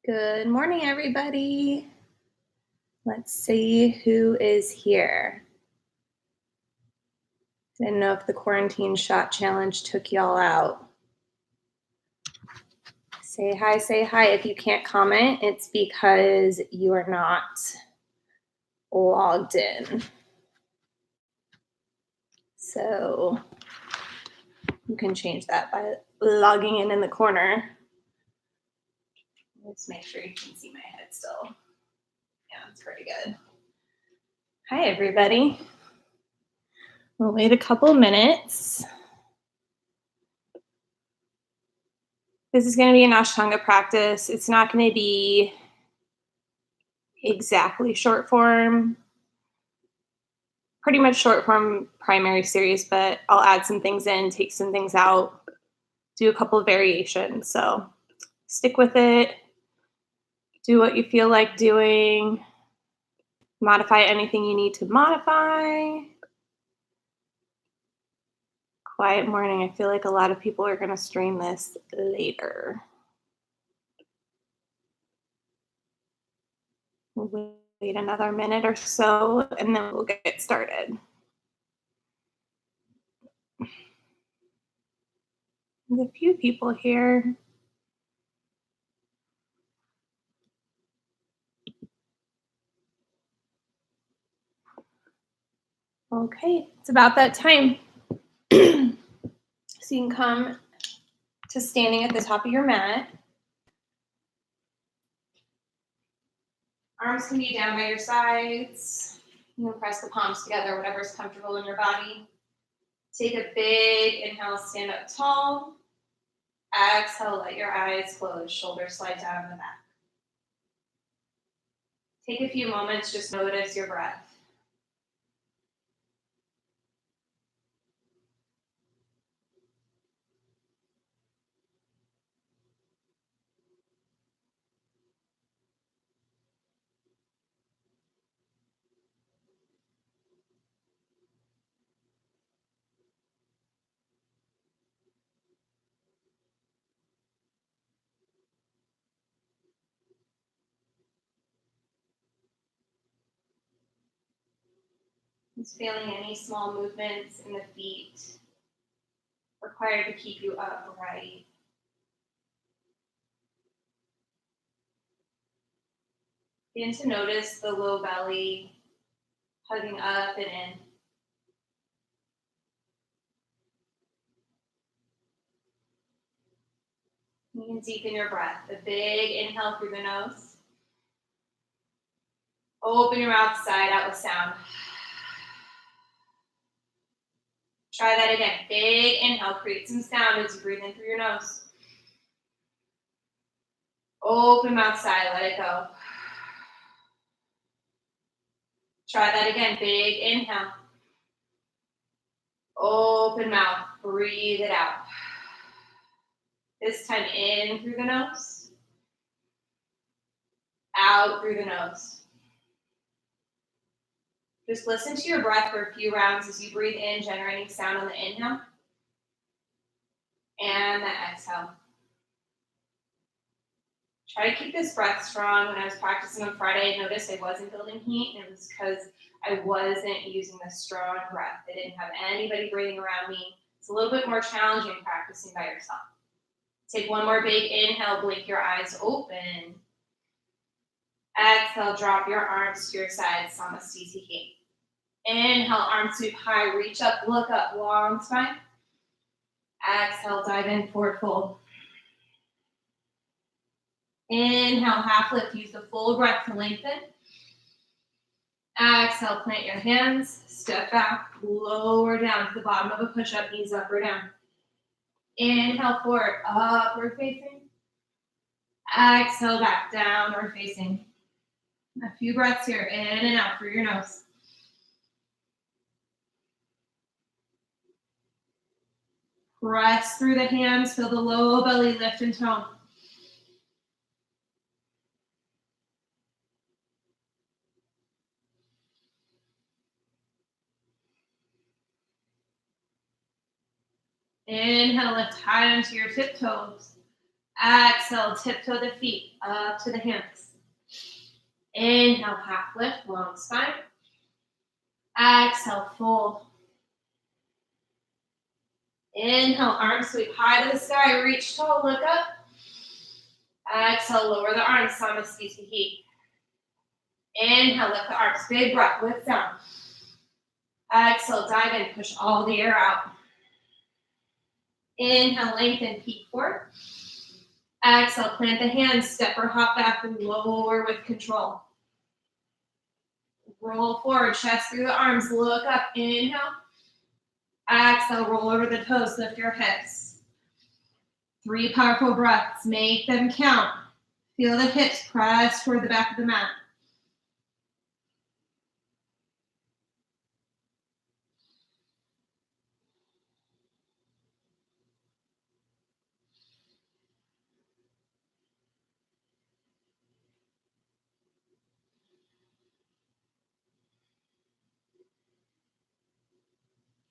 Good morning, everybody. Let's see who is here. Didn't know if the quarantine shot challenge took y'all out. Say hi, say hi. If you can't comment, it's because you are not logged in. So you can change that by logging in the corner. Let's make sure you can see my head still. Yeah, it's pretty good. Hi, everybody. We'll wait a couple minutes. This is going to be an Ashtanga practice. It's not going to be exactly short form, pretty much short form primary series, but I'll add some things in, take some things out, do a couple of variations. So stick with it, do what you feel like doing, modify anything you need to modify. Quiet morning. I feel like a lot of people are going to stream this later. We'll wait another minute or so, and then we'll get started. There's a few people here. Okay, it's about that time. So you can come to standing at the top of your mat. Arms can be down by your sides. You can press the palms together, whatever's comfortable in your body. Take a big inhale, stand up tall. Exhale, let your eyes close, shoulders slide down in the back. Take a few moments, just notice your breath. Just feeling any small movements in the feet required to keep you upright. Begin to notice the low belly hugging up and in. You can deepen your breath. A big inhale through the nose. Open your mouth side out with sound. Try that again. Big inhale. Create some sound as you breathe in through your nose. Open mouth side. Let it go. Try that again. Big inhale. Open mouth. Breathe it out. This time in through the nose. Out through the nose. Just listen to your breath for a few rounds as you breathe in, generating sound on the inhale. And the exhale. Try to keep this breath strong. When I was practicing on Friday, I noticed I wasn't building heat, and it was because I wasn't using the strong breath. I didn't have anybody breathing around me. It's a little bit more challenging practicing by yourself. Take one more big inhale, blink your eyes open. Exhale, drop your arms to your sides, Samasthiti. Inhale, arms sweep high, reach up, look up, long spine. Exhale, dive in, forward fold. Inhale, half lift, use the full breath to lengthen. Exhale, plant your hands, step back, lower down to the bottom of a push-up, knees up or down. Inhale, forward, upward facing. Exhale, back, downward facing. A few breaths here, in and out through your nose. Press through the hands, feel the low belly lift and tone. Inhale, lift high onto your tiptoes. Exhale, tiptoe the feet up to the hands. Inhale, half lift, long spine. Exhale, fold. Inhale, arms sweep high to the sky, reach tall, look up. Exhale, lower the arms, Samasthiti. Inhale, lift the arms, big breath, lift down. Exhale, dive in, push all the air out. Inhale, lengthen, peek forward. Exhale, plant the hands, step or hop back, and lower with control. Roll forward, chest through the arms, look up, inhale. Exhale, roll over the toes, lift your hips. 3 powerful breaths, make them count. Feel the hips press toward the back of the mat.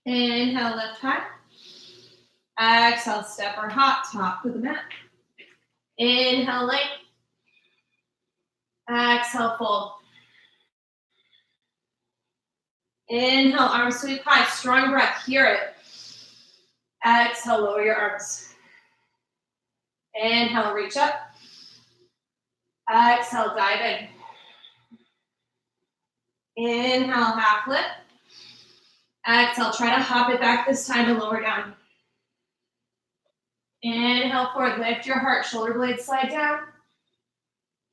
Inhale, lift high. Exhale, step or hop, top of the mat. Inhale, length. Exhale, fold. Inhale, arms sweep high, strong breath, hear it. Exhale, lower your arms. Inhale, reach up. Exhale, dive in. Inhale, half lift. Exhale, try to hop it back this time and lower down. Inhale, forward, lift your heart, shoulder blades slide down.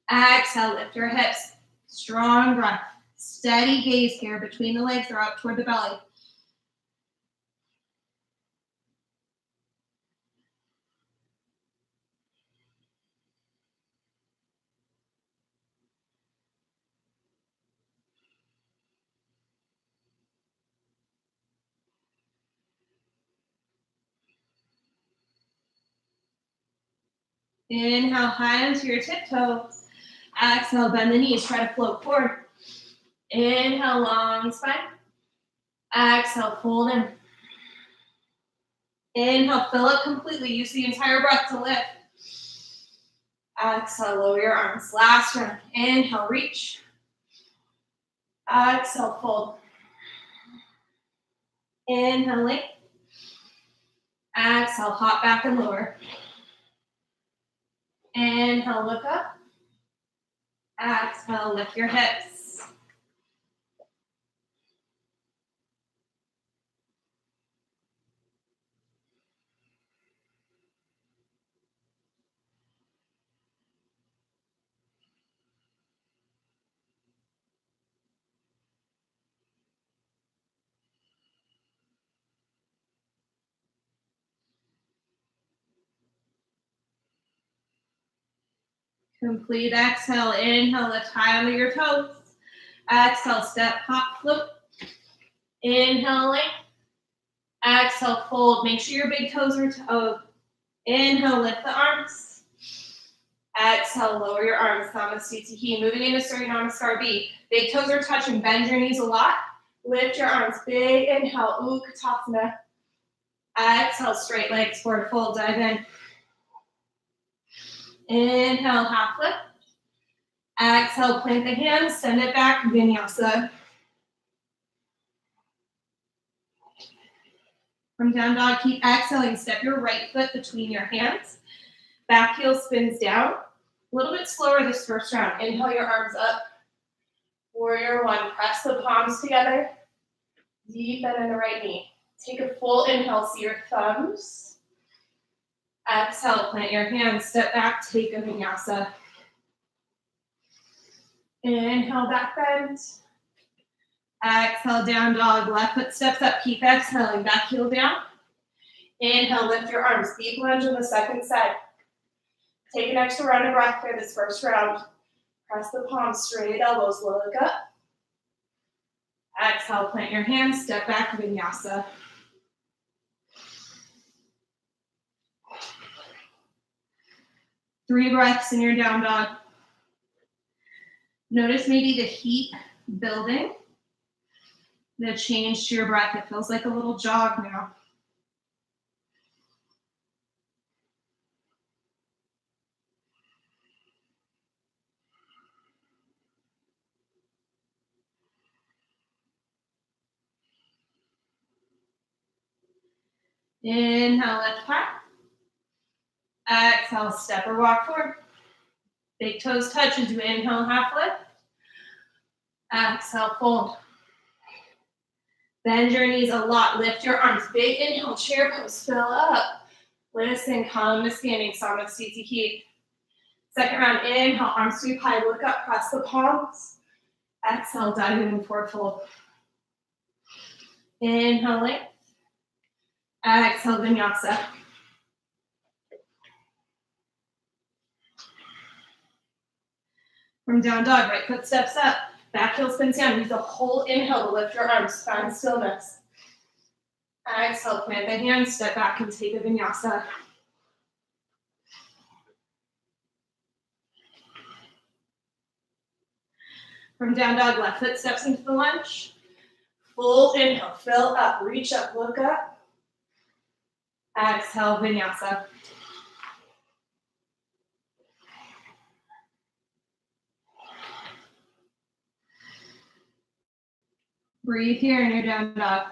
Exhale, lift your hips. Strong breath. Steady gaze here between the legs or up toward the belly. Inhale, high onto your tiptoes. Exhale, bend the knees, try to float forward. Inhale, long spine. Exhale, fold in. Inhale, fill up completely. Use the entire breath to lift. Exhale, lower your arms. Last round. Inhale, reach. Exhale, fold. Inhale, length. Exhale, hop back and lower. Inhale, look up. Exhale, lift your hips. Complete exhale. Inhale, lift high onto your toes. Exhale, step, hop, flip. Inhale, length. Exhale, fold. Make sure your big toes are toed. Inhale, lift the arms. Exhale, lower your arms. Samasthiti. Moving into Surya Namaskar B. Big toes are touching. Bend your knees a lot. Lift your arms. Big inhale. Utkatasana. Exhale, straight legs forward. Fold. Dive in. Inhale, half lift. Exhale, plant the hands. Send it back. Vinyasa. From down dog, keep exhaling. Step your right foot between your hands. Back heel spins down. A little bit slower this first round. Inhale your arms up. Warrior one. Press the palms together. Deep bend in the right knee. Take a full inhale. See your thumbs. Exhale, plant your hands. Step back. Take a vinyasa. Inhale, back bend. Exhale, down dog. Left foot steps up. Keep exhaling. Back heel down. Inhale, lift your arms. Deep lunge on the second side. Take an extra round of breath here this first round. Press the palms straight, elbows look up. Exhale, plant your hands. Step back, vinyasa. Three breaths in your down dog. Notice maybe the heat building. The change to your breath. It feels like a little jog now. Inhale, lift high. Exhale, step or walk forward. Big toes touch as you inhale, half lift. Exhale, fold. Bend your knees a lot. Lift your arms. Big inhale, chair pose, fill up. Listen, come to standing, Samasthiti. Second round, inhale, arms sweep high, look up, press the palms. Exhale, dive in forward fold. Inhale, length. Exhale, vinyasa. From down dog, right foot steps up. Back heel spins down. Use the whole inhale to lift your arms. Find stillness. Exhale, plant the hands, step back and take a vinyasa. From down dog, left foot steps into the lunge. Full inhale, fill up, reach up, look up. Exhale, vinyasa. Breathe here in your down dog.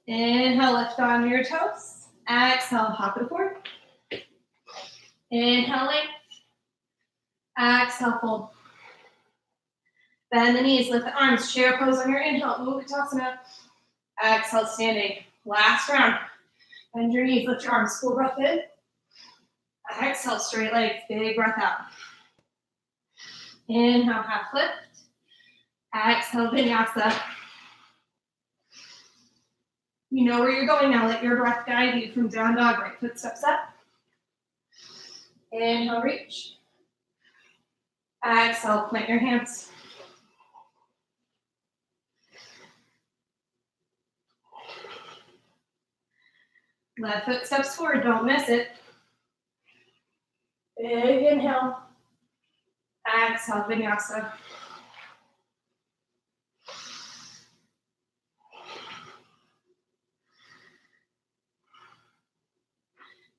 Inhale, lift on your toes. Exhale, hop it forward. Inhale, length. Exhale, fold. Bend the knees, lift the arms, chair pose on your inhale, Utkatasana. Exhale, standing. Last round. Bend your knees, lift your arms, full breath in. Exhale, straight legs, big breath out. Inhale, half lift. Exhale, vinyasa. You know where you're going now. Let your breath guide you from down dog. Right foot steps up. Inhale, reach. Exhale, plant your hands. Left foot steps forward. Don't miss it. Big inhale. Exhale, vinyasa.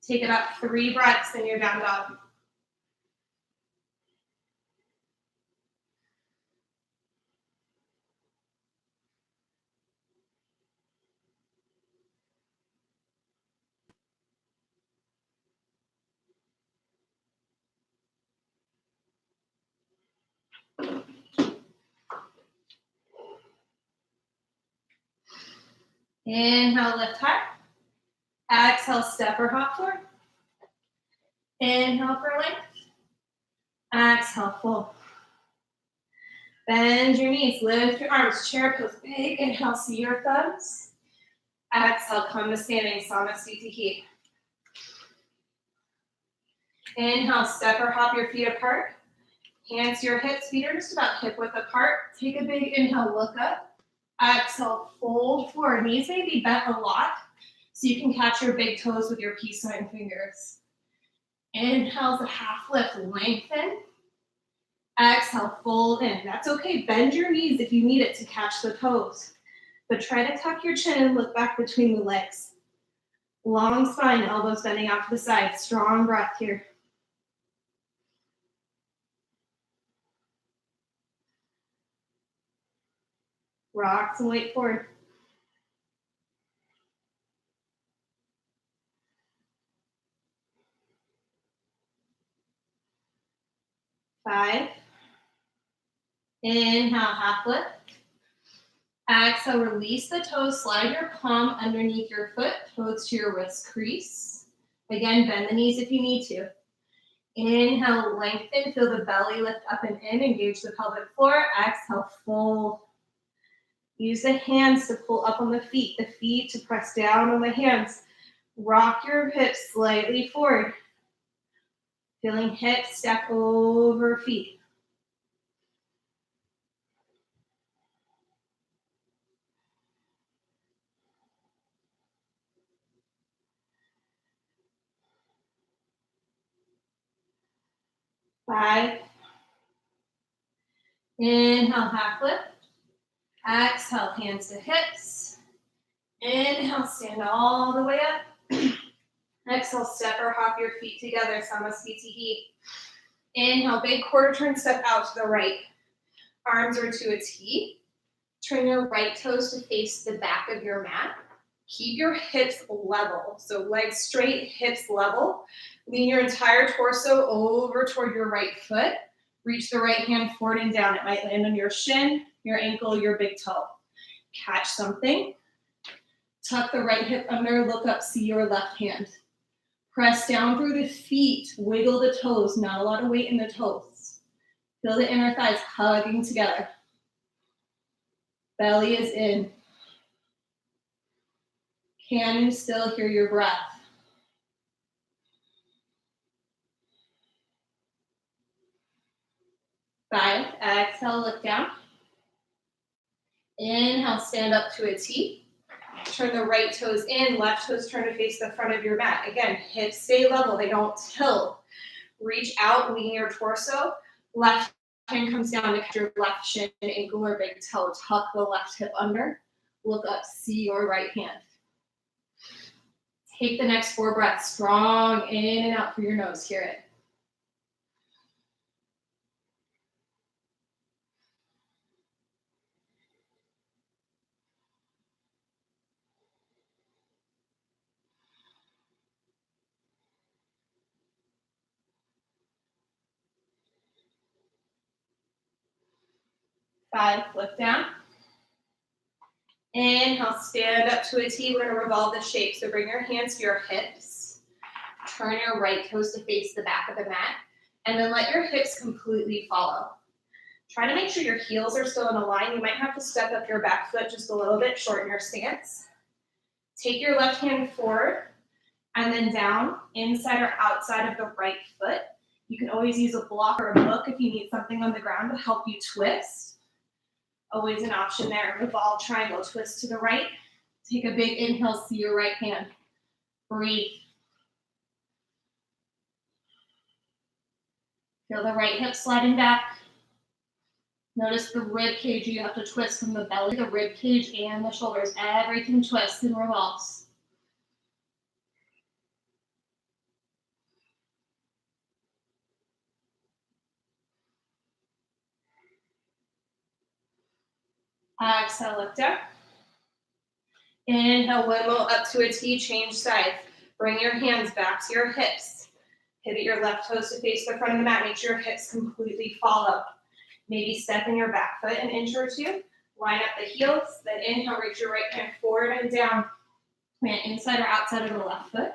Take it up 3 breaths in your down dog. Inhale, lift high. Exhale, step or hop forward. Inhale for length. Exhale, fold. Bend your knees, lift your arms, chair pose, big inhale, see your thumbs. Exhale, come to standing, Samasthiti. Inhale, step or hop your feet apart. Hands to your hips, feet are just about hip width apart. Take a big inhale, look up. Exhale, fold forward. Knees may be bent a lot, so you can catch your big toes with your peace sign fingers. Inhale to half lift, lengthen. Exhale, fold in. That's okay. Bend your knees if you need it to catch the toes. But try to tuck your chin and look back between the legs. Long spine, elbows bending out to the side. Strong breath here. Rocks and weight forward. 5. Inhale, half lift. Exhale, release the toes. Slide your palm underneath your foot, toes to your wrist crease. Again, bend the knees if you need to. Inhale, lengthen. Feel the belly lift up and in. Engage the pelvic floor. Exhale, fold. Use the hands to pull up on the feet to press down on the hands. Rock your hips slightly forward. Feeling hips step over feet. Five. Inhale, half lift. Exhale, hands to hips. Inhale, stand all the way up. Exhale, step or hop your feet together, Samasthiti. Inhale, big quarter turn, step out to the right. Arms are to a T. Turn your right toes to face the back of your mat. Keep your hips level. So legs straight, hips level. Lean your entire torso over toward your right foot. Reach the right hand forward and down. It might land on your shin, your ankle, your big toe. Catch something. Tuck the right hip under, look up, see your left hand. Press down through the feet, wiggle the toes, not a lot of weight in the toes. Feel the inner thighs hugging together. Belly is in. Can you still hear your breath? Five, exhale, look down. Inhale, stand up to a T. Turn the right toes in, left toes turn to face the front of your mat. Again, hips stay level, they don't tilt. Reach out, lean your torso. Left hand comes down to catch your left shin, ankle, or big toe. Tuck the left hip under. Look up, see your right hand. Take the next 4 breaths, strong in and out through your nose. Hear it. Five, look down. Inhale, stand up to a T. We're going to revolve the shape. So bring your hands to your hips. Turn your right toes to face the back of the mat. And then let your hips completely follow. Try to make sure your heels are still in a line. You might have to step up your back foot just a little bit, shorten your stance. Take your left hand forward and then down, inside or outside of the right foot. You can always use a block or a book if you need something on the ground to help you twist. Always an option there. Revolve triangle, twist to the right. Take a big inhale, see your right hand. Breathe. Feel the right hip sliding back. Notice the rib cage you have to twist from the belly, the rib cage, and the shoulders. Everything twists and revolves. Exhale, lift up. Inhale, windmill up to a T, change sides. Bring your hands back to your hips. Pivot your left toes to face the front of the mat. Make sure your hips completely follow. Maybe step in your back foot an inch or two. Line up the heels. Then inhale, reach your right hand forward and down. Plant inside or outside of the left foot.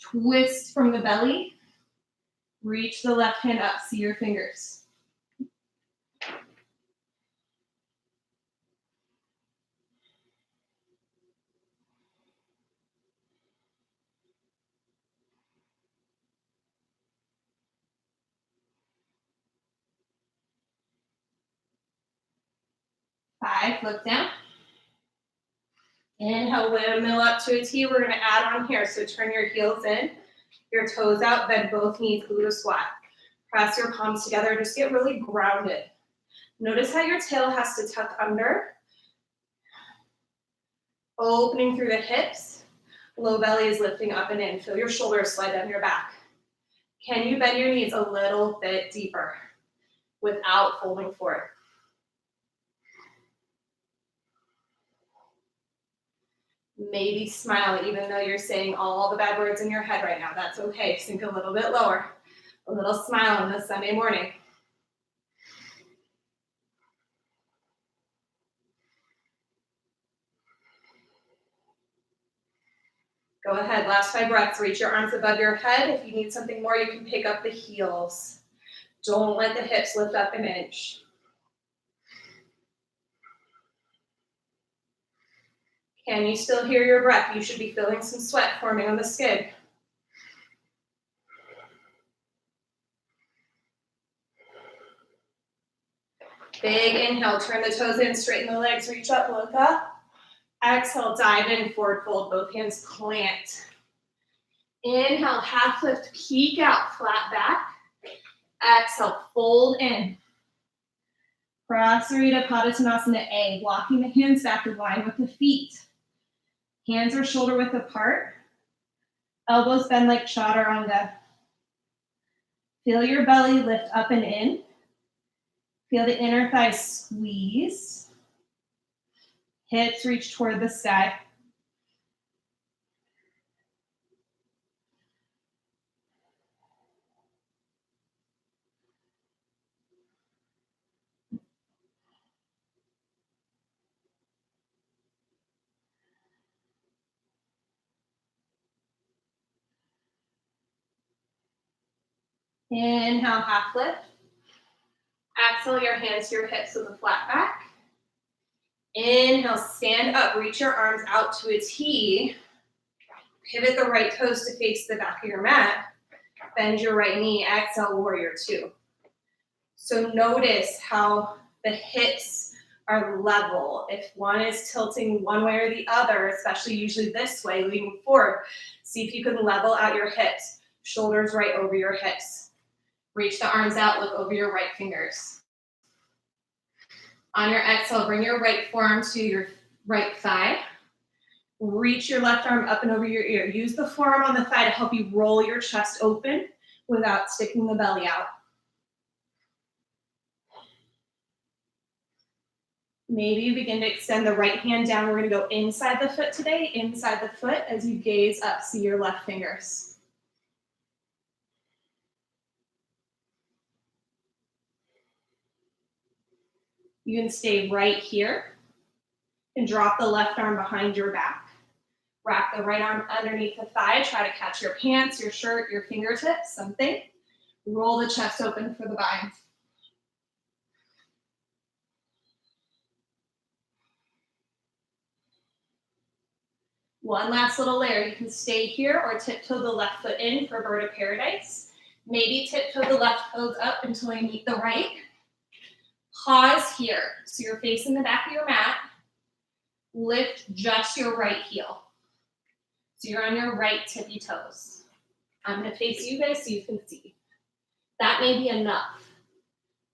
Twist from the belly. Reach the left hand up. See your fingers. Five, look down. Inhale, windmill up to a T. We're going to add on here. So turn your heels in, your toes out, bend both knees, Buddha squat. Press your palms together. Just get really grounded. Notice how your tail has to tuck under. Opening through the hips. Low belly is lifting up and in. Feel your shoulders slide down your back. Can you bend your knees a little bit deeper without folding forward? Maybe smile even though you're saying all the bad words in your head right now. That's okay. Sink a little bit lower. A little smile on this Sunday morning. Go ahead, last 5 breaths. Reach your arms above your head. If you need something more, you can pick up the heels. Don't let the hips lift up an inch. Can you still hear your breath? You should be feeling some sweat forming on the skin. Big inhale, turn the toes in, straighten the legs, reach up, look up. Exhale, dive in, forward fold, both hands plant. Inhale, half lift, peek out, flat back. Exhale, fold in. Prasarita Padottanasana A, walking the hands back in line with the feet. Hands are shoulder width apart. Elbows bend like chaturanga. Feel your belly lift up and in. Feel the inner thighs squeeze. Hips reach toward the sky. Inhale, half lift. Exhale your hands to your hips with a flat back. Inhale, stand up, reach your arms out to a T. Pivot the right toes to face the back of your mat. Bend your right knee, exhale, warrior two. So notice how the hips are level. If one is tilting one way or the other, especially usually this way, leaning forward, see if you can level out your hips. Shoulders right over your hips. Reach the arms out, look over your right fingers. On your exhale, bring your right forearm to your right thigh. Reach your left arm up and over your ear. Use the forearm on the thigh to help you roll your chest open without sticking the belly out. Maybe you begin to extend the right hand down. We're going to go inside the foot today, inside the foot as you gaze up, see your left fingers. You can stay right here and drop the left arm behind your back. Wrap the right arm underneath the thigh. Try to catch your pants, your shirt, your fingertips, something. Roll the chest open for the bind. One last little layer. You can stay here or tiptoe the left foot in for bird of paradise. Maybe tiptoe the left toes up until you meet the right. Pause here. So you're facing the back of your mat. Lift just your right heel. So you're on your right tippy toes. I'm going to face you guys so you can see. That may be enough.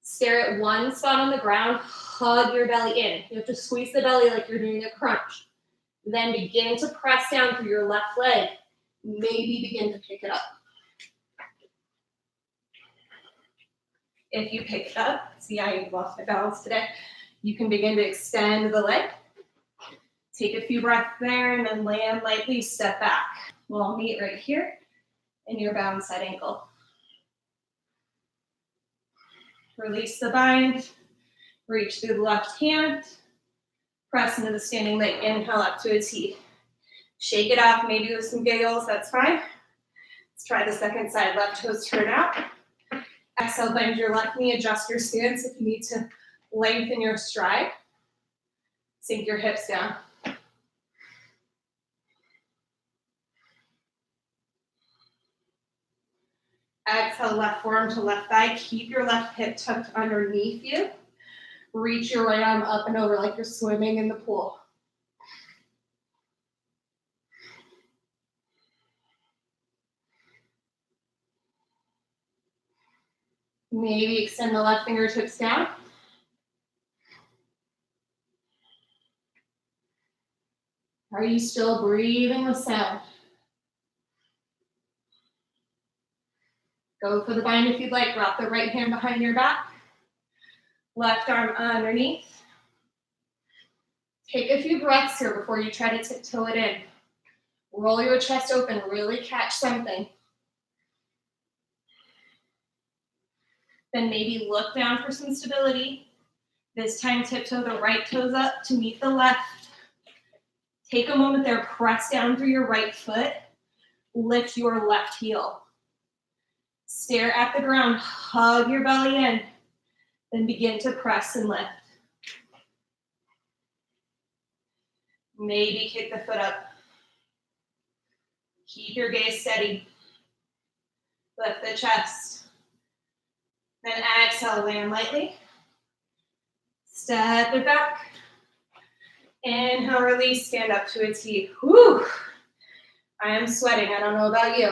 Stare at one spot on the ground. Hug your belly in. You have to squeeze the belly like you're doing a crunch. Then begin to press down through your left leg. Maybe begin to pick it up. If you pick it up, see I lost my balance today, you can begin to extend the leg. Take a few breaths there and then land lightly, step back. We'll meet right here in your bound side ankle. Release the bind, reach through the left hand, press into the standing leg, inhale up to a T. Shake it off, maybe with some giggles, that's fine. Let's try the second side, left toes turn out. Exhale, bend your left knee, adjust your stance if you need to lengthen your stride. Sink your hips down. Exhale, left forearm to left thigh. Keep your left hip tucked underneath you. Reach your right arm up and over like you're swimming in the pool. Maybe extend the left fingertips down. Are you still breathing with sound? Go for the bind if you'd like. Wrap the right hand behind your back. Left arm underneath. Take a few breaths here before you try to tiptoe it in. Roll your chest open, really catch something. Then maybe look down for some stability. This time tiptoe the right toes up to meet the left. Take a moment there, press down through your right foot. Lift your left heel. Stare at the ground, hug your belly in. Then begin to press and lift. Maybe kick the foot up. Keep your gaze steady. Lift the chest. Then exhale, land lightly. Step it back. Inhale, release, stand up to a T. Whew. I am sweating, I don't know about you.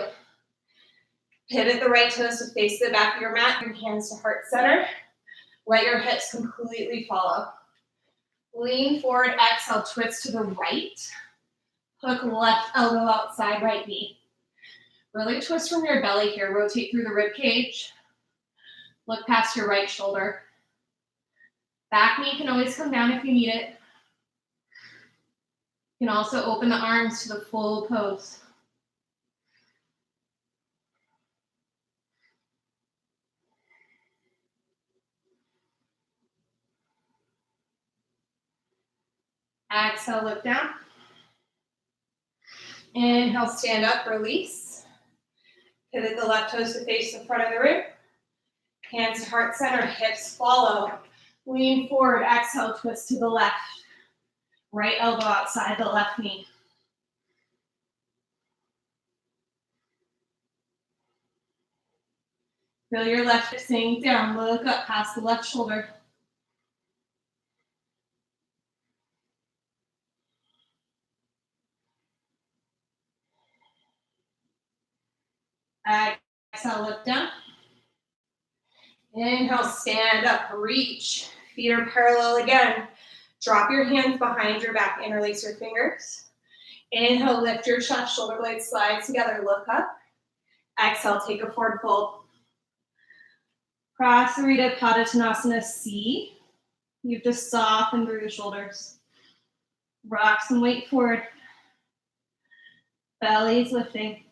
Pivot the right toes to face the back of your mat, your hands to heart center. Let your hips completely follow. Lean forward, exhale, twist to the right. Hook left elbow outside right knee. Really twist from your belly here. Rotate through the rib cage. Look past your right shoulder. Back knee can always come down if you need it. You can also open the arms to the full pose. Exhale, look down. Inhale, stand up, release. Pivot the left toes to face the front of the rib. Hands to heart center, hips follow. Lean forward, exhale, twist to the left. Right elbow outside the left knee. Feel your left hip sink down, look up past the left shoulder. Exhale, look down. Inhale, stand up, reach. Feet are parallel again. Drop your hands behind your back, interlace your fingers. Inhale, lift your chest, shoulder blades slide together, look up. Exhale, take a forward fold. Prasarita Padottanasana C. You have to soften through the shoulders. Rock some weight forward. Belly's lifting.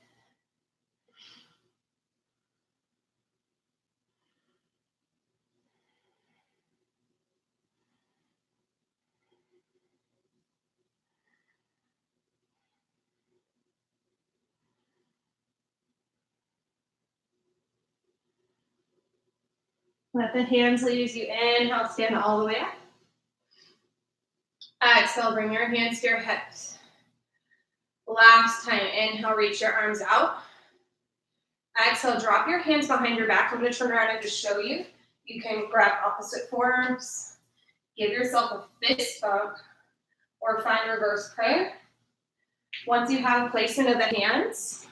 Let the hands lead as you inhale, stand all the way up. Exhale, bring your hands to your hips. Last time, inhale, reach your arms out. Exhale, drop your hands behind your back. I'm going to turn around and just show you. You can grab opposite forearms, give yourself a fist bump, or find reverse prayer. Once you have placement of the hands,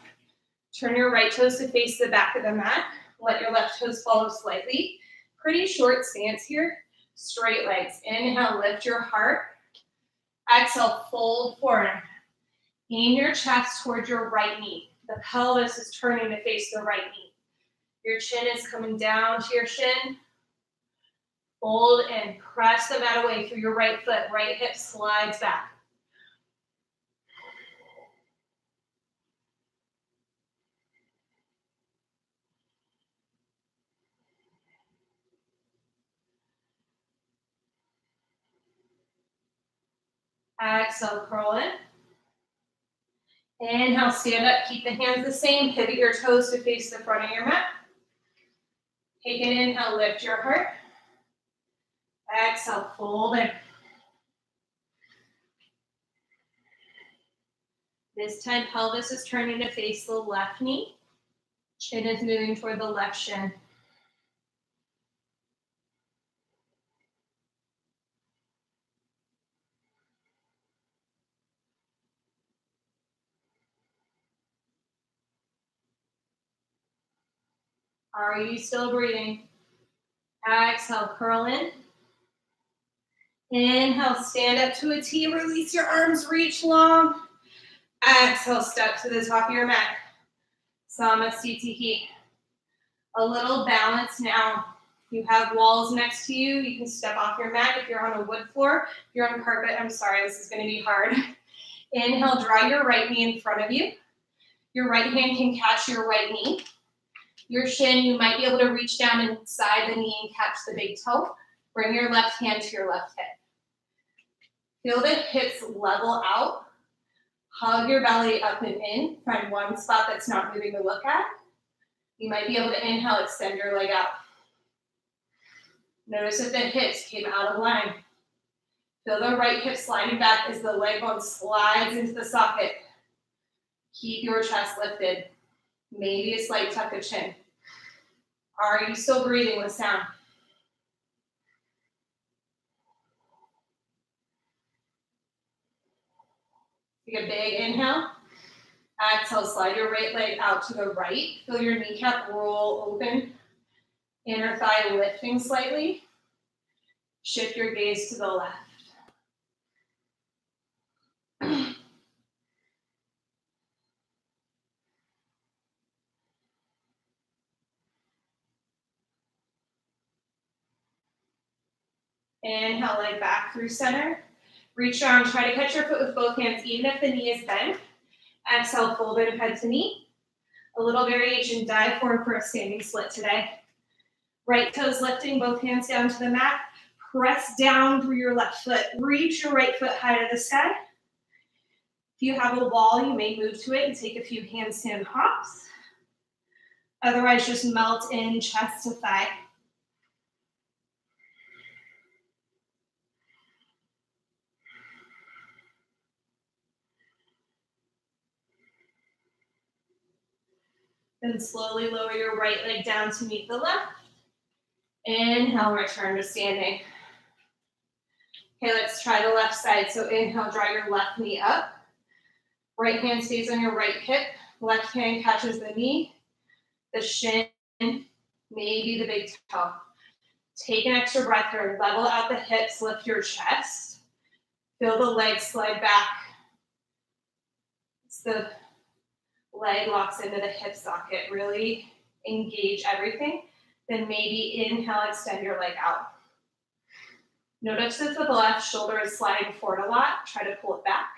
turn your right toes to face the back of the mat. Let your left toes follow slightly. Pretty short stance here. Straight legs. Inhale, lift your heart. Exhale, fold forward. Aim your chest towards your right knee. The pelvis is turning to face the right knee. Your chin is coming down to your shin. Fold and press the mat away through your right foot. Right hip slides back. Exhale, curl in. Inhale, stand up. Keep the hands the same. Pivot your toes to face the front of your mat. Take an inhale, lift your heart. Exhale, fold in. This time, pelvis is turning to face the left knee. Chin is moving toward the left shin. Are you still breathing? Exhale, curl in. Inhale, stand up to a T. Release your arms, reach long. Exhale, step to the top of your mat. Samasthiti. A little balance now. If you have walls next to you, you can step off your mat. If you're on a wood floor, if you're on carpet, I'm sorry, this is going to be hard. Inhale, draw your right knee in front of you. Your right hand can catch your right knee. Your shin, you might be able to reach down inside the knee and catch the big toe. Bring your left hand to your left hip. Feel the hips level out. Hug your belly up and in. Find one spot that's not moving to look at. You might be able to inhale, extend your leg out. Notice if the hips came out of line. Feel the right hip sliding back as the leg bone slides into the socket. Keep your chest lifted. Maybe a slight tuck of chin. Are you still breathing with sound? Take a big inhale. Exhale, slide your right leg out to the right. Feel your kneecap roll open. Inner thigh lifting slightly. Shift your gaze to the left. Inhale, leg back through center. Reach around, try to catch your foot with both hands, even if the knee is bent. Exhale, fold in head to knee. A little variation, dive forward for a standing split today. Right toes lifting, both hands down to the mat. Press down through your left foot. Reach your right foot high to the sky. If you have a wall, you may move to it and take a few handstand hops. Otherwise, just melt in chest to thigh. Then slowly lower your right leg down to meet the left. Inhale, return to standing. Okay, let's try the left side. So inhale, draw your left knee up. Right hand stays on your right hip. Left hand catches the knee, the shin, maybe the big toe. Take an extra breath here. Level out the hips, lift your chest. Feel the legs slide back. It's the leg locks into the hip socket. Really engage everything. Then maybe inhale, extend your leg out. Notice if the left shoulder is sliding forward a lot, try to pull it back,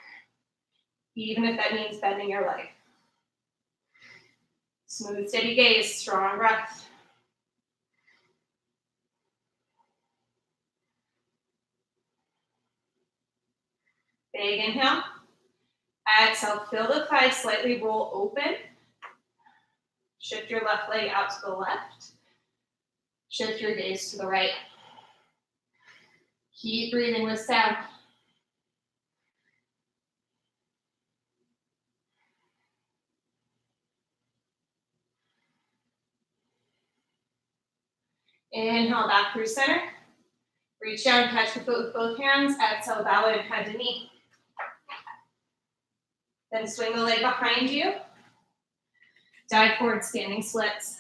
even if that means bending your leg. Smooth, steady gaze, strong breath. Big inhale. Exhale, feel the thighs slightly roll open. Shift your left leg out to the left. Shift your gaze to the right. Keep breathing with sound. Inhale, back through center. Reach down, catch the foot with both hands. Exhale, bow in, head to knee. Then swing the leg behind you. Dive forward, standing splits.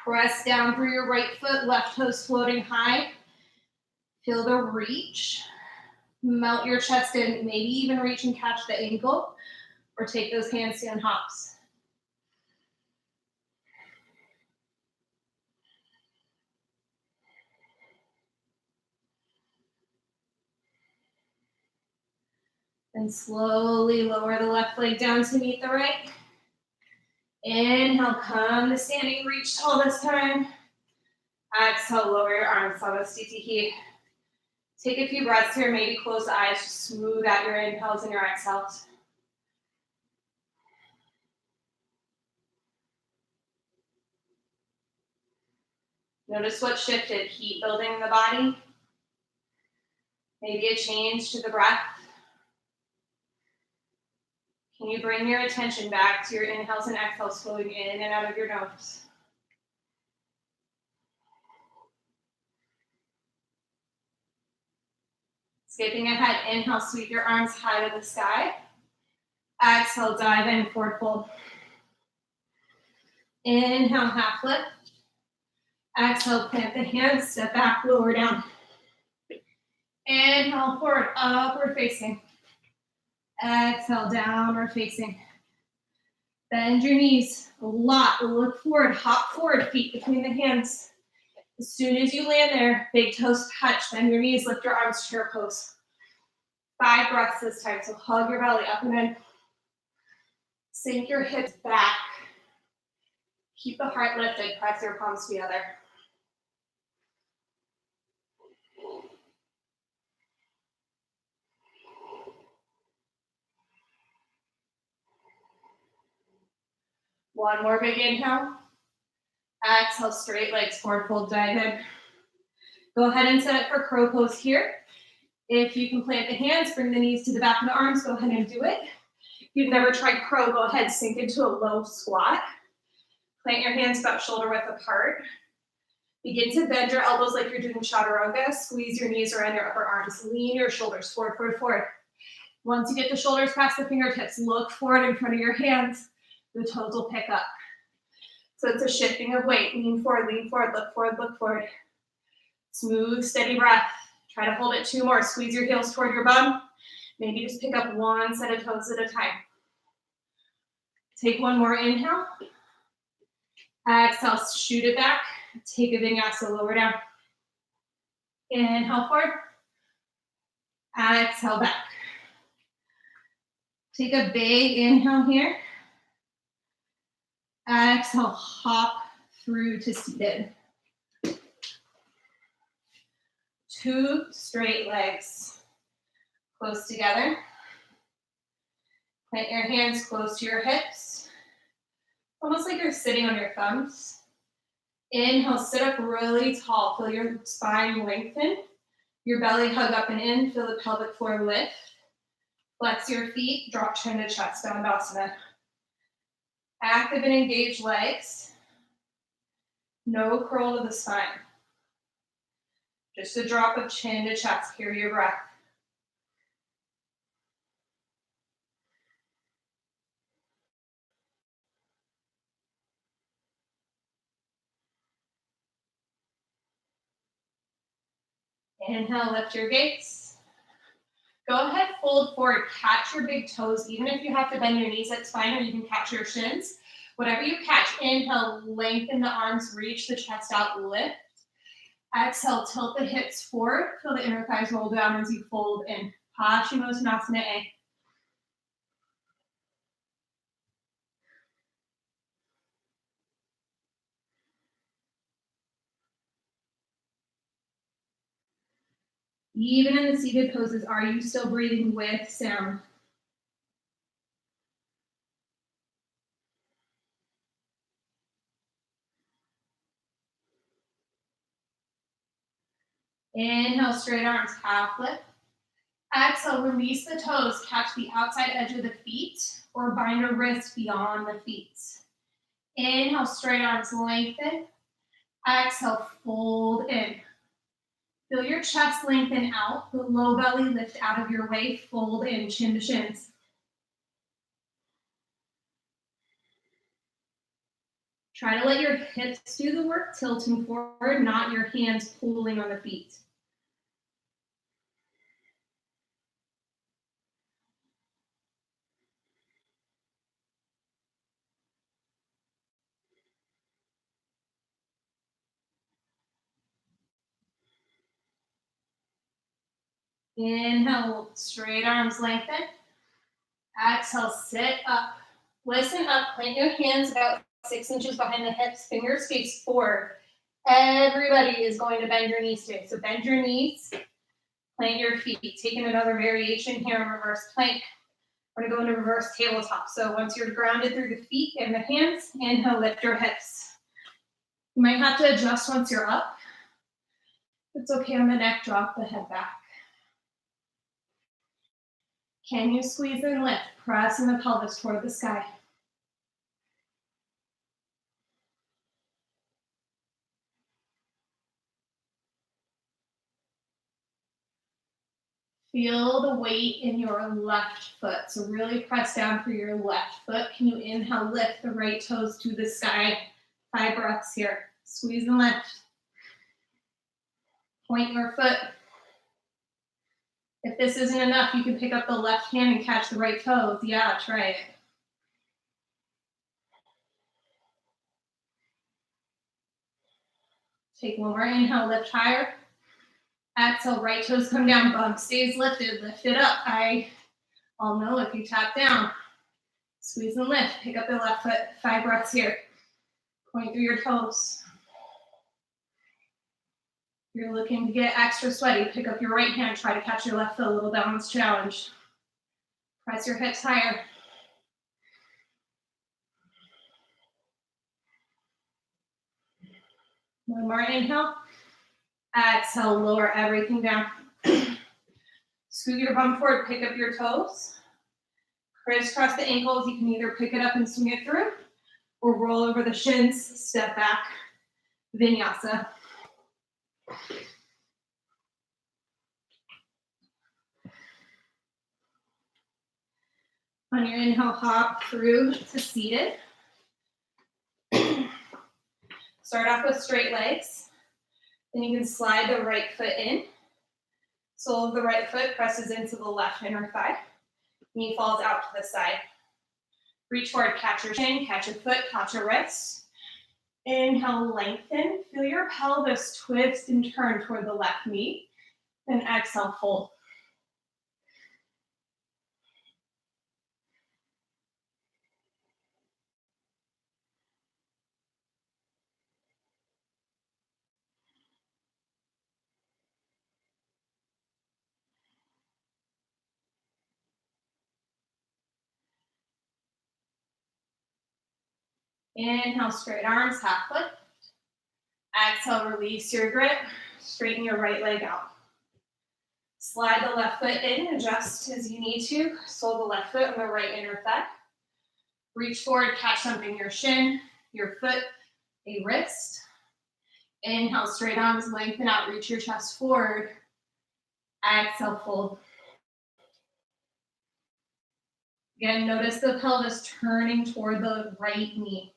Press down through your right foot, left toes floating high. Feel the reach. Melt your chest in, maybe even reach and catch the ankle, or take those handstand hops. Then slowly lower the left leg down to meet the right. Inhale, come to standing, reach tall this time. Exhale, lower your arms, Savasthiti. Take a few breaths here, maybe close the eyes, just smooth out your inhales and your exhales. Notice what shifted, heat building in the body. Maybe a change to the breath. Can you bring your attention back to your inhales and exhales flowing in and out of your nose? Skipping ahead, inhale, sweep your arms high to the sky. Exhale, dive in, forward fold. Inhale, half lift. Exhale, plant the hands, step back, lower down. Inhale, forward, upward facing. Exhale, downward facing. Bend your knees a lot. Look forward, hop forward, feet between the hands. As soon as you land there, big toes touch, bend your knees, lift your arms, chair pose. 5 breaths this time, so hug your belly up and in. Sink your hips back. Keep the heart lifted, press your palms together. One more big inhale. Exhale, straight legs, forward fold, dive in. Go ahead and set up for crow pose here. If you can plant the hands, bring the knees to the back of the arms, go ahead and do it. If you've never tried crow, go ahead, sink into a low squat. Plant your hands about shoulder width apart. Begin to bend your elbows like you're doing chaturanga. Squeeze your knees around your upper arms. Lean your shoulders forward, forward, forward. Once you get the shoulders past the fingertips, look forward in front of your hands. The toes will pick up. So it's a shifting of weight. Lean forward, look forward, look forward. Smooth, steady breath. Try to hold it 2 more. Squeeze your heels toward your bum. Maybe just pick up 1 set of toes at a time. Take 1 more inhale. Exhale, shoot it back. Take a vinyasa, lower down. Inhale forward. Exhale back. Take a big inhale here. Exhale, hop through to seated. 2 straight legs close together. Plant your hands close to your hips, almost like you're sitting on your thumbs. Inhale, sit up really tall. Feel your spine lengthen. Your belly hug up and in. Feel the pelvic floor lift. Flex your feet. Drop chin to chest, Dandasana. Active and engaged legs. No curl to the spine. Just a drop of chin to chest. Hear your breath. Inhale, lift your gaze. Go ahead, fold forward, catch your big toes. Even if you have to bend your knees, that's fine, or you can catch your shins. Whatever you catch, inhale, lengthen the arms, reach the chest out, lift. Exhale, tilt the hips forward. Feel the inner thighs roll down as you fold in. Paschimottanasana A. Even in the seated poses, are you still breathing with sound? Inhale, straight arms, half lift. Exhale, release the toes, catch the outside edge of the feet, or bind a wrist beyond the feet. Inhale, straight arms, lengthen. Exhale, fold in. Feel your chest lengthen out, the low belly lift out of your way, fold in, chin to shins. Try to let your hips do the work, tilting forward, not your hands pulling on the feet. Inhale, straight arms lengthen. Exhale, sit up. Listen up, plant your hands about 6 inches behind the hips, fingers face forward. Everybody is going to bend your knees today. So bend your knees, plant your feet. Taking another variation here in reverse plank. We're gonna go into reverse tabletop. So once you're grounded through the feet and the hands, inhale, lift your hips. You might have to adjust once you're up. It's okay on the neck, drop the head back. Can you squeeze and lift? Pressing the pelvis toward the sky. Feel the weight in your left foot. So really press down through your left foot. Can you inhale, lift the right toes to the sky? 5 breaths here. Squeeze and lift. Point your foot. If this isn't enough, you can pick up the left hand and catch the right toes. Yeah, try it. Take 1 more inhale, lift higher. Exhale, right toes come down, bum stays lifted, lift it up. I'll know if you tap down. Squeeze and lift, pick up the left foot, 5 breaths here. Point through your toes. You're looking to get extra sweaty, pick up your right hand, try to catch your left foot, a little balance challenge. Press your hips higher. One more inhale. Exhale, lower everything down. Scoot your bum forward, pick up your toes. Crisscross the ankles. You can either pick it up and swing it through, or roll over the shins, step back, vinyasa. On your inhale, hop through to seated. Start off with straight legs. Then you can slide the right foot in. Sole of the right foot presses into the left inner thigh. Knee falls out to the side. Reach forward, catch your chin, catch your foot, catch your wrist. Inhale, lengthen. Feel your pelvis twist and turn toward the left knee. Then exhale, fold. Inhale, straight arms, half lift. Exhale, release your grip. Straighten your right leg out. Slide the left foot in, adjust as you need to. Sole the left foot on the right inner thigh. Reach forward, catch something, your shin, your foot, a wrist. Inhale, straight arms, lengthen out, reach your chest forward. Exhale, fold. Again, notice the pelvis turning toward the right knee.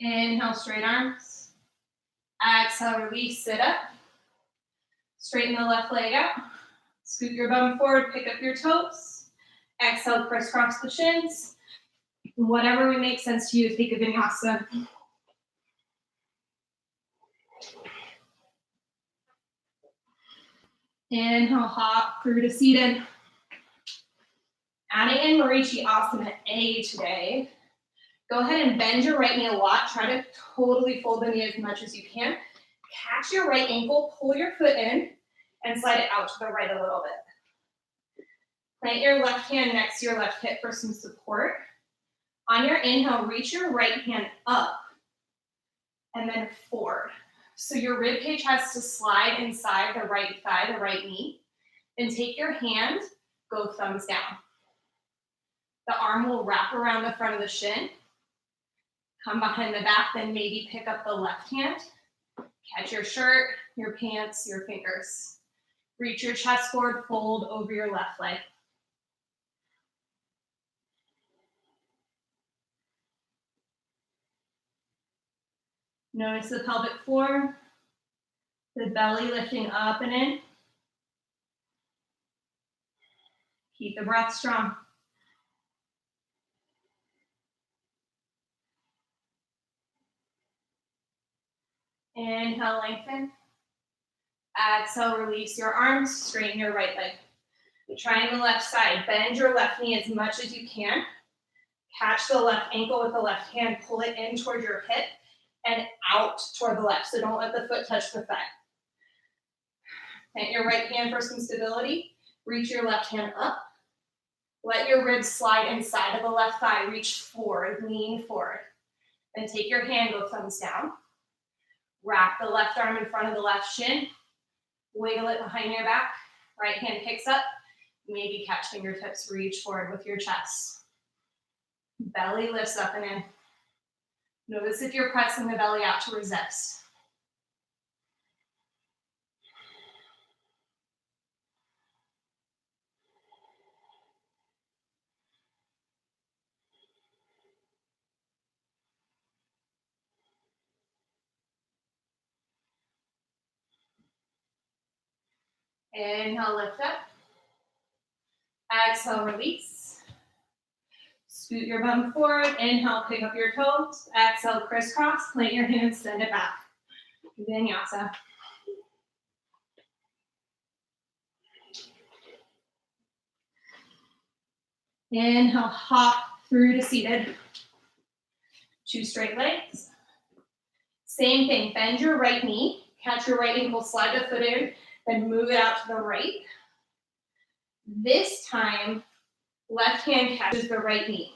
Inhale, straight arms. Exhale, release, sit up. Straighten the left leg out. Scoot your bum forward, pick up your toes. Exhale, crisscross the shins. Whatever would make sense to you, take a vinyasa. Inhale, hop through to seated. Adding in Marichi Asana A today. Go ahead and bend your right knee a lot. Try to totally fold the knee as much as you can. Catch your right ankle, pull your foot in, and slide it out to the right a little bit. Plant your left hand next to your left hip for some support. On your inhale, reach your right hand up and then forward. So your rib cage has to slide inside the right thigh, the right knee. Then take your hand, go thumbs down. The arm will wrap around the front of the shin. Come behind the back, then maybe pick up the left hand. Catch your shirt, your pants, your fingers. Reach your chest forward, fold over your left leg. Notice the pelvic floor, the belly lifting up and in. Keep the breath strong. Inhale, lengthen. Exhale, release your arms, straighten your right leg. Try on the left side, bend your left knee as much as you can. Catch the left ankle with the left hand, pull it in toward your hip and out toward the left. So don't let the foot touch the thigh. Plant your right hand for some stability. Reach your left hand up. Let your ribs slide inside of the left thigh. Reach forward, lean forward. Then take your hand, go thumbs down. Wrap the left arm in front of the left shin. Wiggle it behind your back. Right hand picks up. Maybe catch fingertips, reach forward with your chest. Belly lifts up and in. Notice if you're pressing the belly out to resist. Inhale, lift up. Exhale, release. Scoot your bum forward. Inhale, pick up your toes. Exhale, crisscross. Plant your hands, send it back. Vinyasa. Inhale, hop through to seated. Two straight legs. Same thing, bend your right knee. Catch your right ankle, slide the foot in, then move it out to the right. This time, left hand catches the right knee.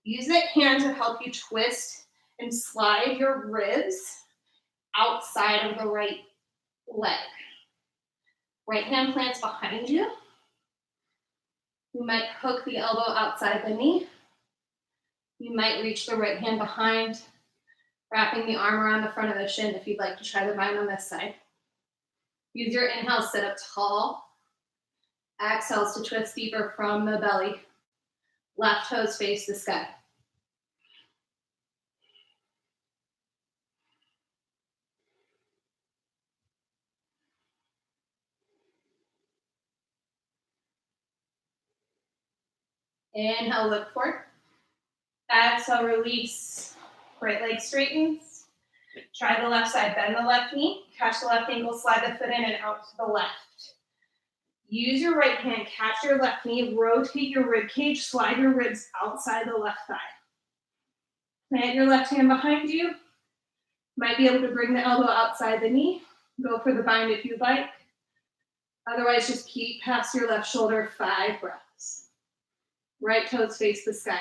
Use that hand to help you twist and slide your ribs outside of the right leg. Right hand plants behind you. You might hook the elbow outside the knee. You might reach the right hand behind, wrapping the arm around the front of the shin if you'd like to try the bind on this side. Use your inhale, sit up tall. Exhales to twist deeper from the belly. Left toes face the sky. Inhale, look forward. Exhale, release. Right leg straightens. Try the left side, bend the left knee, catch the left ankle, slide the foot in and out to the left. Use your right hand, catch your left knee, rotate your rib cage, slide your ribs outside the left thigh. Plant your left hand behind you. Might be able to bring the elbow outside the knee. Go for the bind if you'd like. Otherwise, just peek past your left shoulder, 5 breaths. Right toes face the sky.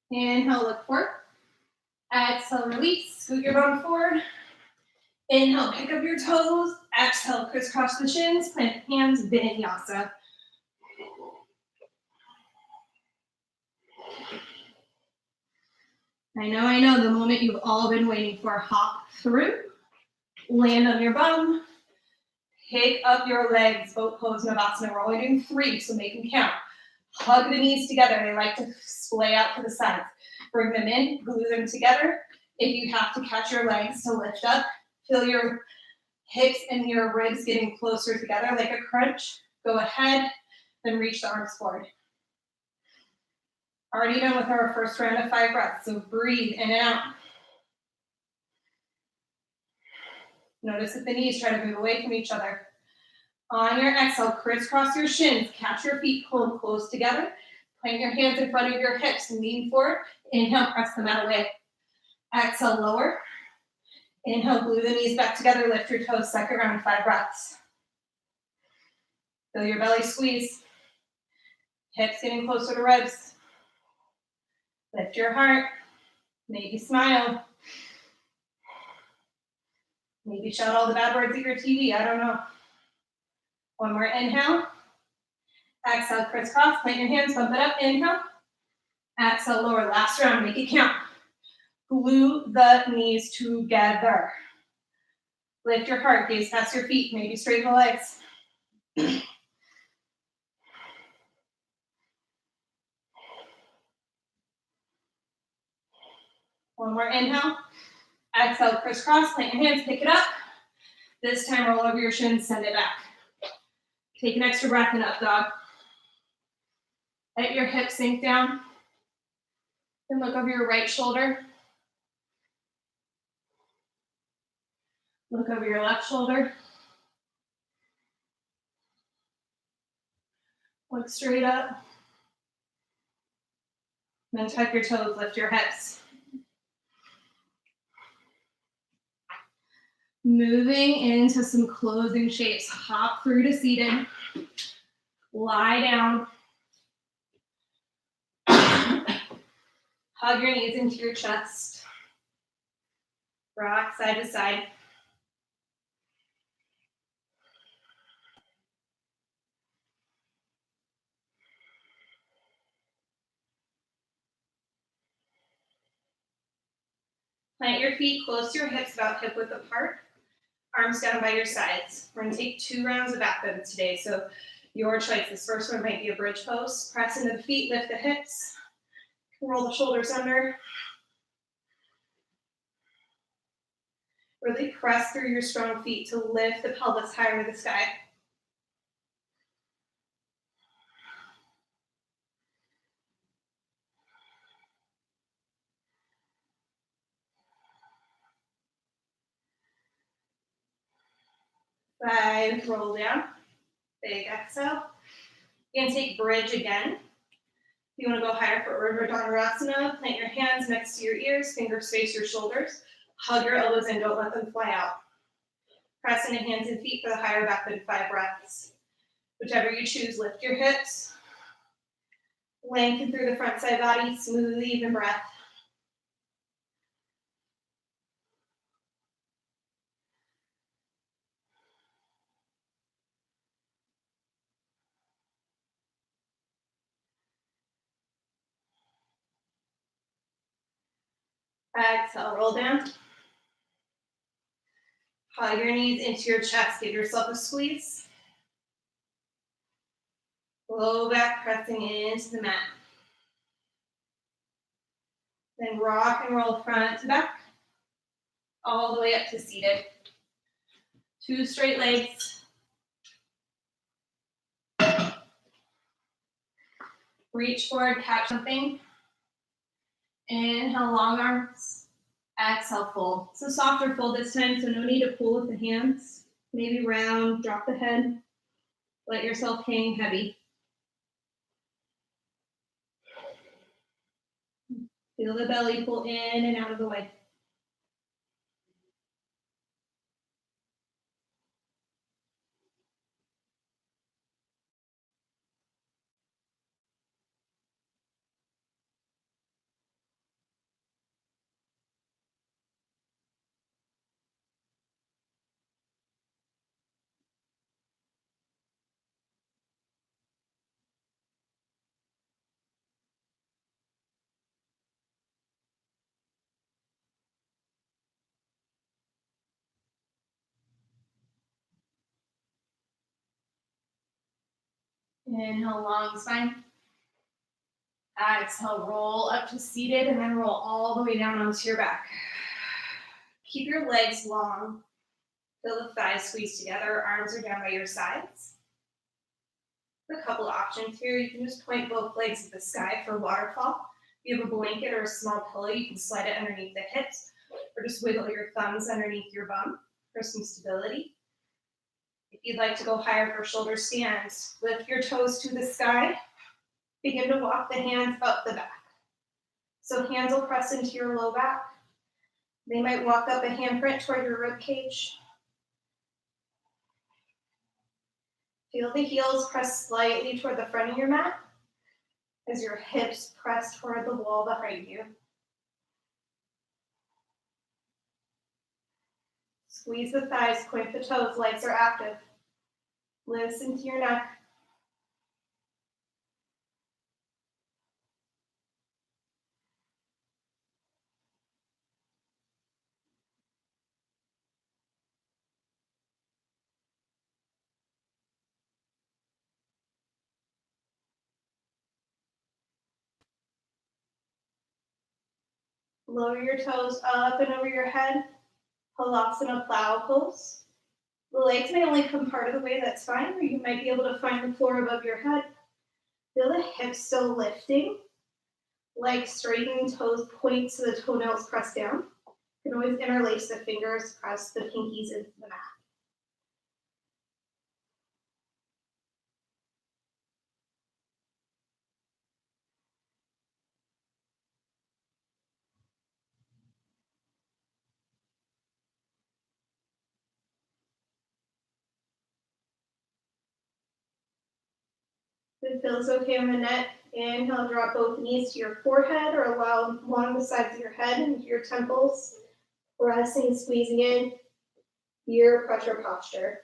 Inhale, look forward. Exhale, release. Scoot your bum forward. Inhale, pick up your toes. Exhale, crisscross the shins. Plant hands, vinyasa. I know, the moment you've all been waiting for. Hop through. Land on your bum. Pick up your legs, boat pose, Navasana. We're only doing 3, so make them count. Hug the knees together. They like to splay out to the sides. Bring them in, glue them together. If you have to catch your legs to lift up, feel your hips and your ribs getting closer together like a crunch. Go ahead, then reach the arms forward. Already done with our first round of 5 breaths, so breathe in and out. Notice that the knees try to move away from each other. On your exhale, crisscross your shins, catch your feet, pull them close together. Plant your hands in front of your hips, lean forward. Inhale, press them out away. Exhale, lower. Inhale, glue the knees back together, lift your toes, second round, 5 breaths. Feel your belly squeeze. Hips getting closer to ribs. Lift your heart. Maybe smile. Maybe shout all the bad words at your TV, I don't know. One more inhale. Exhale, crisscross, plant your hands, bump it up, inhale. Exhale, lower, last round, make it count. Glue the knees together. Lift your heart, gaze past your feet, maybe straighten the legs. One more inhale. Exhale, crisscross, plant your hands, pick it up. This time, roll over your shins, send it back. Take an extra breath in up dog. Let your hips sink down. Then look over your right shoulder. Look over your left shoulder. Look straight up. Then tuck your toes, lift your hips. Moving into some closing shapes. Hop through to seated. Lie down. Hug your knees into your chest. Rock side to side. Plant your feet close to your hips, about hip width apart. Arms down by your sides. We're going to take 2 rounds of back bends today, so your choice. This first one might be a bridge pose. Press into the feet, lift the hips. Roll the shoulders under. Really press through your strong feet to lift the pelvis higher to the sky. Five, roll down. Big exhale. You're going to take bridge again. If you want to go higher for Urdhva Dhanurasana, plant your hands next to your ears, fingers face your shoulders. Hug your elbows in, don't let them fly out. Press into hands and feet for the higher back bend, 5 breaths. Whichever you choose, lift your hips. Lengthen through the front side body, smooth, even breath. Exhale, roll down. Hug your knees into your chest. Give yourself a squeeze. Low back, pressing into the mat. Then rock and roll front to back, all the way up to seated. 2 straight legs. Reach forward, catch something. Inhale, long arms. Exhale, fold. So softer fold this time, so no need to pull with the hands. Maybe round, drop the head. Let yourself hang heavy. Feel the belly pull in and out of the way. Inhale, long spine. Exhale, roll up to seated and then roll all the way down onto your back. Keep your legs long. Feel the thighs squeeze together. Arms are down by your sides. A couple of options here. You can just point both legs at the sky for a waterfall. If you have a blanket or a small pillow, you can slide it underneath the hips, or just wiggle your thumbs underneath your bum for some stability. If you'd like to go higher for shoulder stands, lift your toes to the sky. Begin to walk the hands up the back. So hands will press into your low back. They might walk up a handprint toward your rib cage. Feel the heels press slightly toward the front of your mat as your hips press toward the wall behind you. Squeeze the thighs, point the toes, legs are active. Listen to your neck. Lower your toes up and over your head. Halasana plow pose. The legs may only come part of the way, that's fine, or you might be able to find the floor above your head. Feel the hips still lifting. Legs straighten, toes point so the toenails press down. You can always interlace the fingers, press the pinkies into the mat. If it feels okay on the neck, inhale, drop both knees to your forehead or allow along the sides of your head and your temples, pressing and squeezing in, ear pressure posture.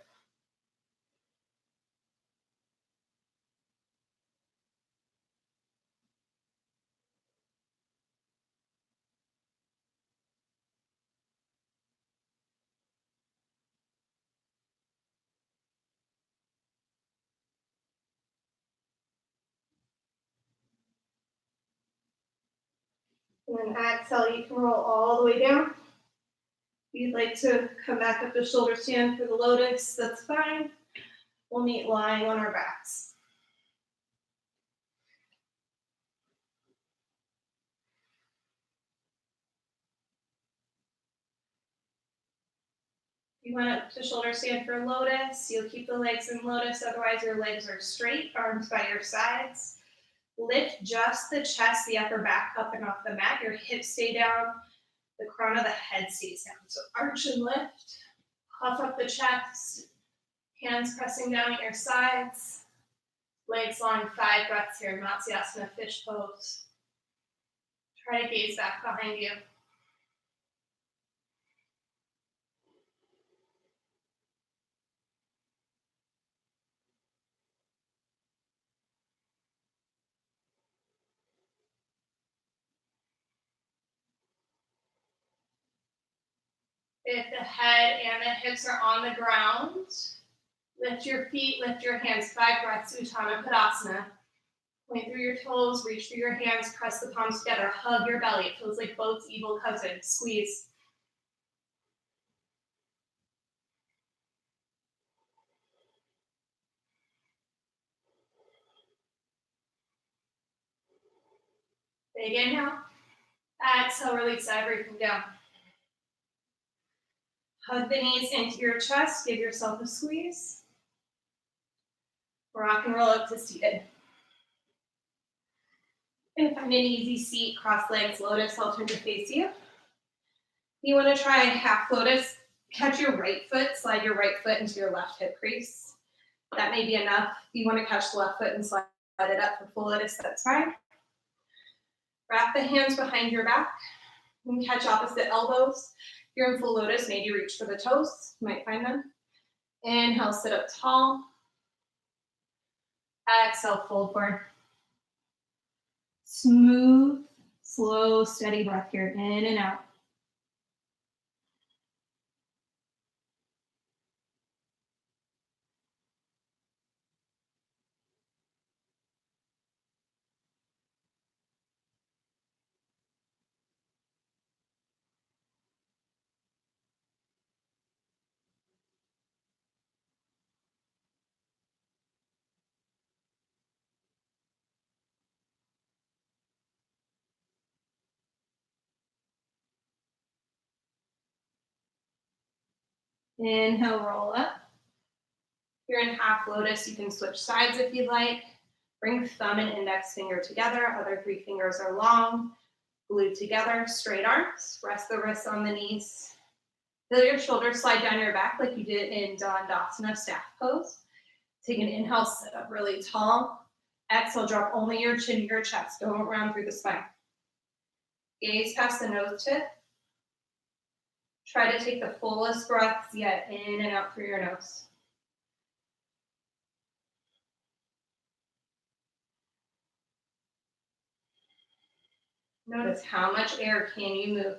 And then exhale, you can roll all the way down. If you'd like to come back up to shoulder stand for the lotus, that's fine. We'll meet lying on our backs. If you went up to shoulder stand for lotus, you'll keep the legs in lotus, otherwise your legs are straight, arms by your sides. Lift just the chest, the upper back up and off the mat. Your hips stay down, the crown of the head stays down. So arch and lift, puff up the chest, hands pressing down at your sides, legs long, 5 breaths here, Matsyasana, fish pose. Try to gaze back behind you. If the head and the hips are on the ground, lift your feet, lift your hands. 5 breaths, Uttanasana Padasana. Point through your toes, reach through your hands, press the palms together, hug your belly. It feels like boat's evil cousin. Squeeze. Big inhale. Exhale, release everything down. Hug the knees into your chest. Give yourself a squeeze. Rock and roll up to seated. And find an easy seat, cross legs, lotus. I'll turn to face you. You want to try half lotus. Catch your right foot, slide your right foot into your left hip crease. That may be enough. If you want to catch the left foot and slide it up for full lotus, that's fine. Wrap the hands behind your back. You can catch opposite elbows. If you're in full lotus, maybe reach for the toes. You might find them. Inhale, sit up tall. Exhale, fold forward. Smooth, slow, steady breath here, in and out. Inhale, roll up. If you're in half lotus, you can switch sides if you'd like. Bring thumb and index finger together. Other 3 fingers are long, glued together. Straight arms. Rest the wrists on the knees. Feel your shoulders slide down your back like you did in Dandasana, staff pose. Take an inhale, sit up really tall. Exhale, drop only your chin to your chest. Don't round through the spine. Gaze past the nose tip. Try to take the fullest breaths yet in and out through your nose. Notice how much air can you move.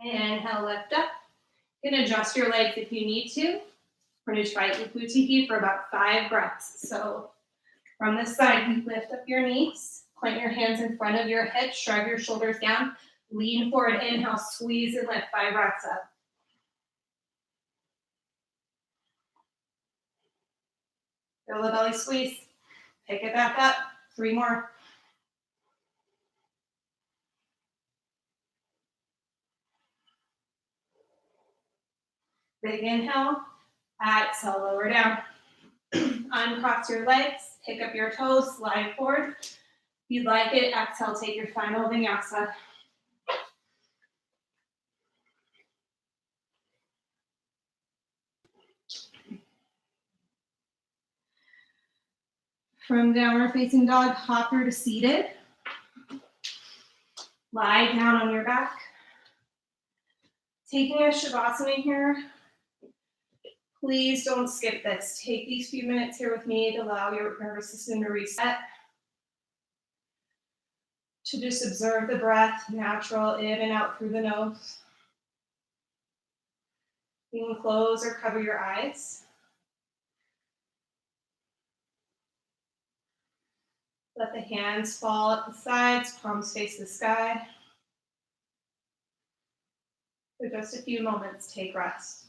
Inhale, lift up. You can adjust your legs if you need to. We're going to try Uputihi for about 5 breaths. So from this side, you lift up your knees, point your hands in front of your hips, shrug your shoulders down, lean forward, inhale, squeeze and lift, 5 breaths up. Feel the belly squeeze. Pick it back up. 3 more. Big inhale. Exhale, lower down. Uncross your legs. Pick up your toes. Slide forward. If you'd like it, exhale, take your final vinyasa. From downward facing dog, hop through to seated. Lie down on your back. Taking a Shavasana here. Please don't skip this. Take these few minutes here with me to allow your nervous system to reset. To just observe the breath, natural, in and out through the nose. You can close or cover your eyes. Let the hands fall at the sides, palms face the sky. For just a few moments, take rest.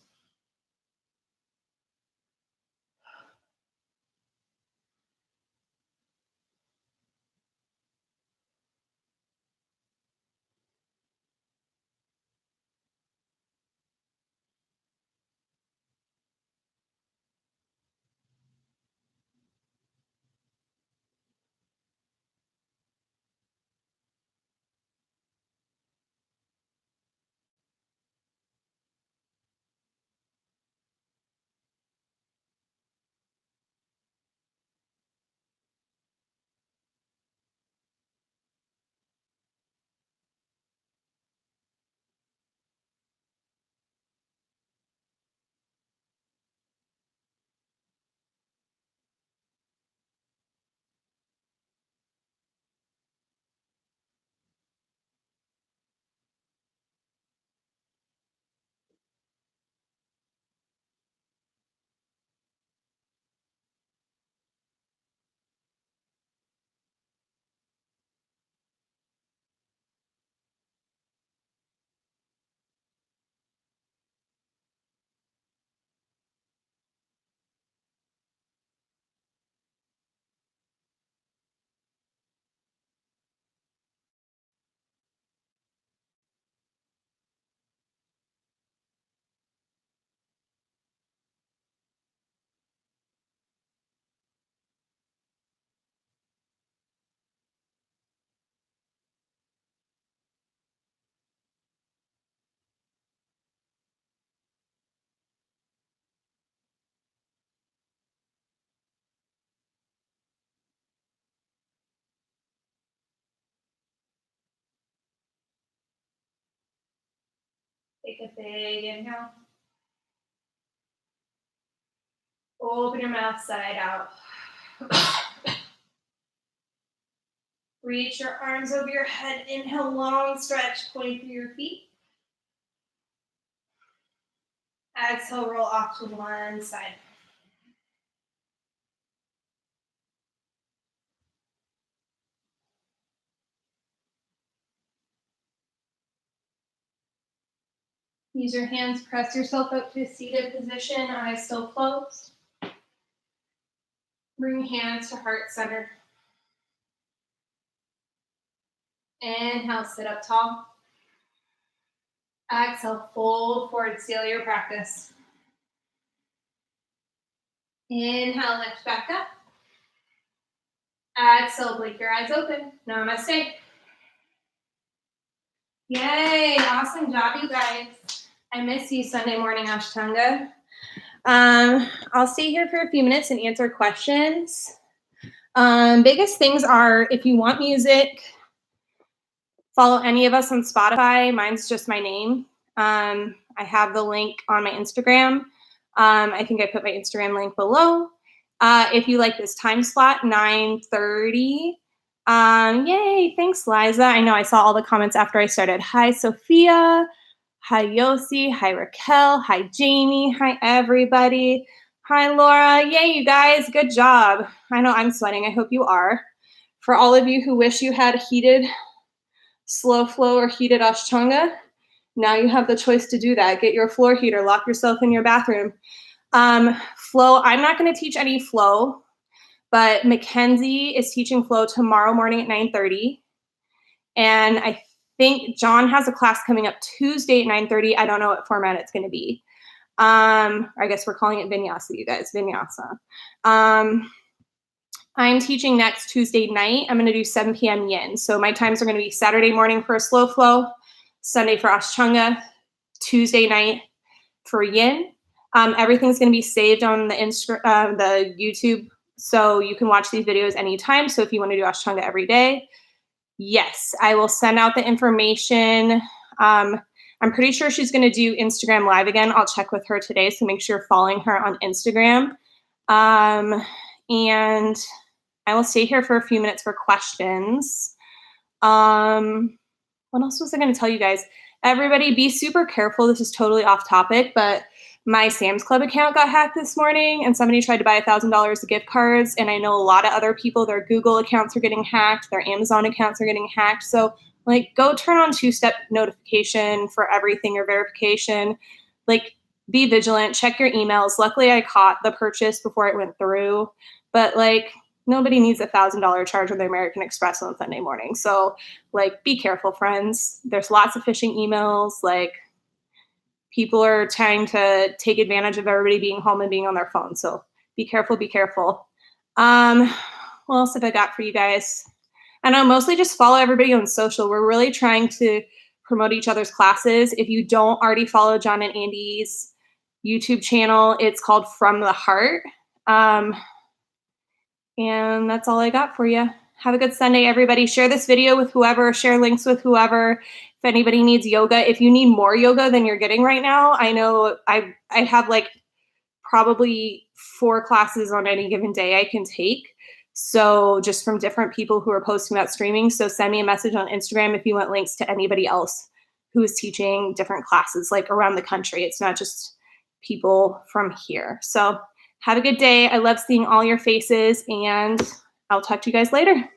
Take a big inhale. Open your mouth side out. Reach your arms over your head. Inhale, long stretch, point through your feet. Exhale, roll off to one side. Use your hands, press yourself up to a seated position, eyes still closed. Bring hands to heart center. Inhale, sit up tall. Exhale, fold forward, seal your practice. Inhale, lift back up. Exhale, blink your eyes open. Namaste. Yay, awesome job, you guys. I miss you Sunday morning, Ashtanga. I'll stay here for a few minutes and answer questions. Biggest things are, if you want music, follow any of us on Spotify. Mine's just my name. I have the link on my Instagram. I think I put my Instagram link below. If you like this time slot, 9:30. Yay, thanks, Liza. I know I saw all the comments after I started. Hi, Sophia. Hi, Yossi. Hi, Raquel. Hi, Jamie. Hi, everybody. Hi, Laura. Yay, you guys. Good job. I know I'm sweating. I hope you are. For all of you who wish you had heated slow flow or heated Ashtanga, now you have the choice to do that. Get your floor heater. Lock yourself in your bathroom. Flow, I'm not going to teach any flow, but Mackenzie is teaching flow tomorrow morning at 9:30. And I think John has a class coming up Tuesday at 9:30. I don't know what format it's going to be. I guess we're calling it Vinyasa, you guys, Vinyasa. I'm teaching next Tuesday night. I'm going to do 7 p.m. yin. So my times are going to be Saturday morning for a slow flow, Sunday for Ashtanga, Tuesday night for yin. Everything's going to be saved on the the YouTube, so you can watch these videos anytime. So if you want to do Ashtanga every day, yes, I will send out the information. I'm pretty sure she's going to do Instagram Live again. I'll check with her today, so make sure you're following her on Instagram. And I will stay here for a few minutes for questions. What else was I going to tell you guys? Everybody be super careful. This is totally off topic, but my Sam's Club account got hacked this morning and somebody tried to buy $1,000 of gift cards. And I know a lot of other people, their Google accounts are getting hacked. Their Amazon accounts are getting hacked. So like go turn on 2-step notification for everything or verification. Like be vigilant, check your emails. Luckily I caught the purchase before it went through, but like nobody needs $1,000 charge on the American Express on Sunday morning. So like, be careful, friends. There's lots of phishing emails. Like people are trying to take advantage of everybody being home and being on their phone. So be careful, be careful. What else have I got for you guys? I know mostly just follow everybody on social. We're really trying to promote each other's classes. If you don't already follow John and Andy's YouTube channel, it's called From the Heart. And that's all I got for you. Have a good Sunday, everybody. Share this video with whoever, share links with whoever. If anybody needs yoga, if you need more yoga than you're getting right now, I know I have like probably 4 classes on any given day I can take. So just from different people who are posting about streaming. So send me a message on Instagram if you want links to anybody else who is teaching different classes like around the country. It's not just people from here. So have a good day. I love seeing all your faces and I'll talk to you guys later.